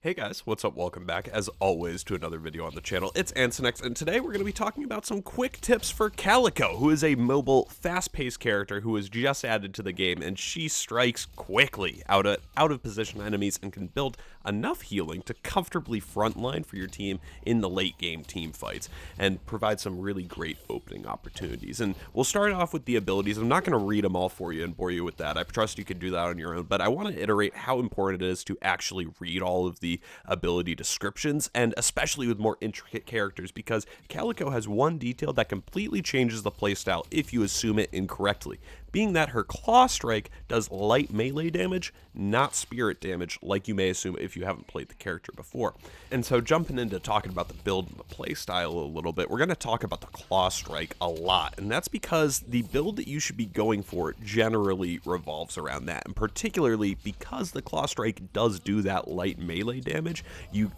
Hey guys, what's up? Welcome back, as always, to another video on the channel. It's Ansonex, and today we're going to be talking about some quick tips for Calico, who is a mobile, fast-paced character who was just added to the game, and she strikes quickly out of position enemies and can build enough healing to comfortably frontline for your team in the late game team fights, and provide some really great opening opportunities. And we'll start off with the abilities. I'm not going to read them all for you and bore you with that. I trust you can do that on your own, but I want to iterate how important it is to actually read all of the ability descriptions, and especially with more intricate characters, because Calico has one detail that completely changes the playstyle if you assume it incorrectly, being that her claw strike does light melee damage, not spirit damage, like you may assume if you haven't played the character before. And so jumping into talking about the build and the playstyle a little bit, we're going to talk about the claw strike a lot, and that's because the build that you should be going for generally revolves around that, and particularly because the claw strike does do that light melee damage,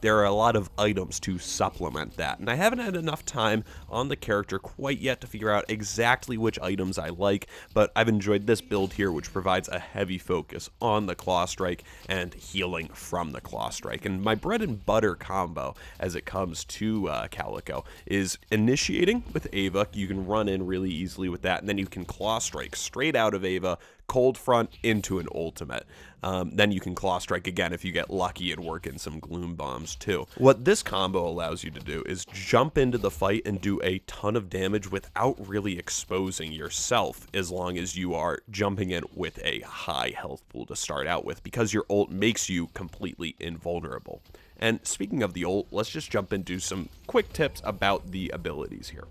there are a lot of items to supplement that, and I haven't had enough time on the character quite yet to figure out exactly which items I like, but I've enjoyed this build here, which provides a heavy focus on the claw strike and healing from the claw strike. And my bread and butter combo as it comes to Calico is initiating with Ava. You can run in really easily with that, and then you can claw strike straight out of Ava, cold front into an ultimate. Then you can claw strike again if you get lucky and work in some Gloom bombs too. What this combo allows you to do is jump into the fight and do a ton of damage without really exposing yourself, as long as you are jumping in with a high health pool to start out with, because your ult makes you completely invulnerable. And speaking of the ult, let's just jump into some quick tips about the abilities here.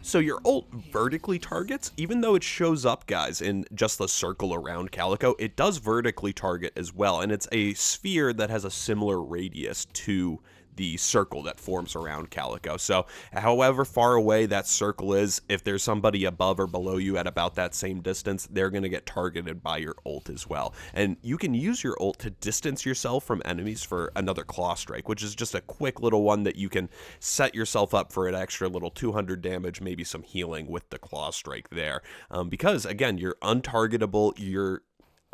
So your ult vertically targets, even though it shows up, guys, in just the circle around Calico, it does vertically target as well, and it's a sphere that has a similar radius to the circle that forms around Calico. So however far away that circle is, if there's somebody above or below you at about that same distance, they're going to get targeted by your ult as well. And you can use your ult to distance yourself from enemies for another claw strike, which is just a quick little one that you can set yourself up for an extra little 200 damage, maybe some healing with the claw strike there. Because again, you're untargetable, you're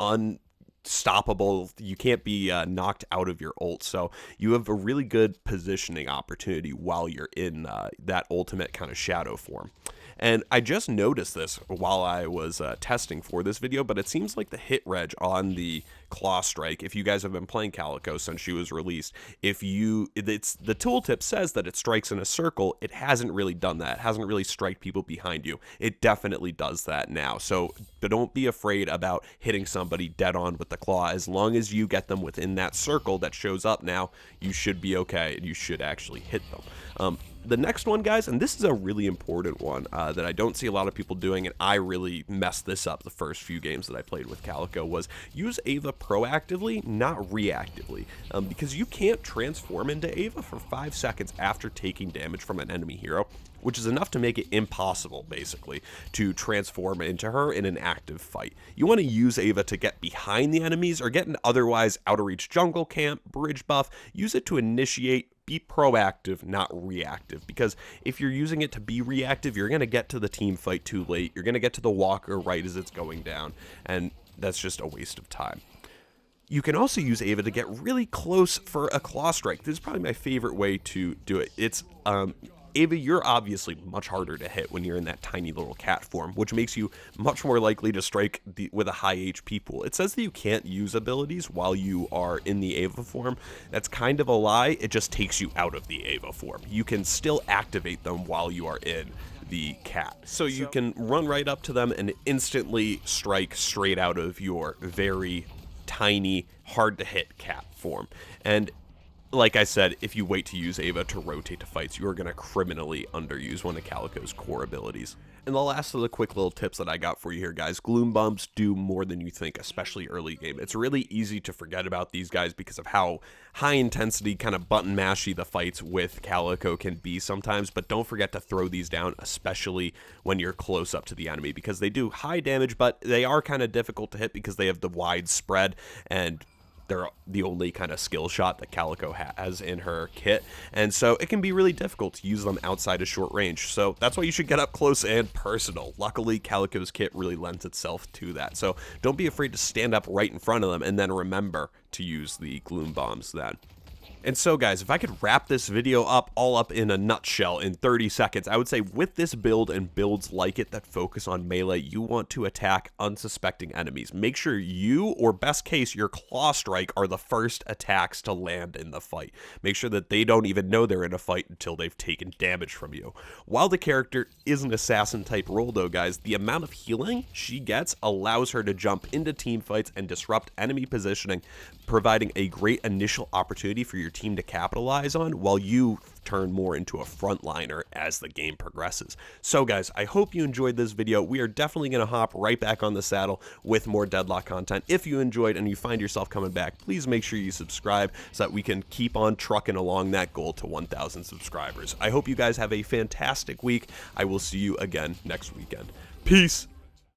unstoppable, you can't be knocked out of your ult, so you have a really good positioning opportunity while you're in that ultimate kind of shadow form. And I just noticed this while I was testing for this video, but it seems like the hit reg on the claw strike, if you guys have been playing Calico since she was released, the tooltip says that it strikes in a circle. It hasn't really done that. It hasn't really striked people behind you. It definitely does that now. So don't be afraid about hitting somebody dead on with the claw. As long as you get them within that circle that shows up now, you should be okay, and you should actually hit them. The next one, guys, and this is a really important one that I don't see a lot of people doing, and I really messed this up the first few games that I played with Calico, was use Ava proactively, not reactively, because you can't transform into Ava for 5 seconds after taking damage from an enemy hero, which is enough to make it impossible, basically, to transform into her in an active fight. You want to use Ava to get behind the enemies or get an otherwise out-of-reach jungle camp, bridge buff. Use it to initiate. Be proactive, not reactive, because if you're using it to be reactive, you're going to get to the team fight too late. You're going to get to the walker right as it's going down, and that's just a waste of time. You can also use Ava to get really close for a claw strike. This is probably my favorite way to do it. It's Ava, you're obviously much harder to hit when you're in that tiny little cat form, which makes you much more likely to strike with a high HP pool. It says that you can't use abilities while you are in the Ava form. That's kind of a lie. It just takes you out of the Ava form. You can still activate them while you are in the cat. So you can run right up to them and instantly strike straight out of your very tiny, hard to hit cat form. And like I said, if you wait to use Ava to rotate to fights, you are going to criminally underuse one of Calico's core abilities. And the last of the quick little tips that I got for you here, guys, Gloom bombs do more than you think, especially early game. It's really easy to forget about these guys because of how high intensity, kind of button mashy the fights with Calico can be sometimes, but don't forget to throw these down, especially when you're close up to the enemy, because they do high damage, but they are kind of difficult to hit because they have the wide spread, and they're the only kind of skill shot that Calico has in her kit, and so it can be really difficult to use them outside of short range. So that's why you should get up close and personal. Luckily, Calico's kit really lends itself to that, so don't be afraid to stand up right in front of them, and then remember to use the Gloom bombs then. And so guys, if I could wrap this video up all up in a nutshell in 30 seconds, I would say with this build and builds like it that focus on melee, you want to attack unsuspecting enemies. Make sure you, or best case, your claw strike are the first attacks to land in the fight. Make sure that they don't even know they're in a fight until they've taken damage from you. While the character is an assassin type role though guys, the amount of healing she gets allows her to jump into team fights and disrupt enemy positioning, providing a great initial opportunity for your team to capitalize on while you turn more into a frontliner as the game progresses. So guys, I hope you enjoyed this video. We are definitely going to hop right back on the saddle with more Deadlock content. If you enjoyed and you find yourself coming back, please make sure you subscribe so that we can keep on trucking along that goal to 1,000 subscribers. I hope you guys have a fantastic week. I will see you again next weekend. Peace.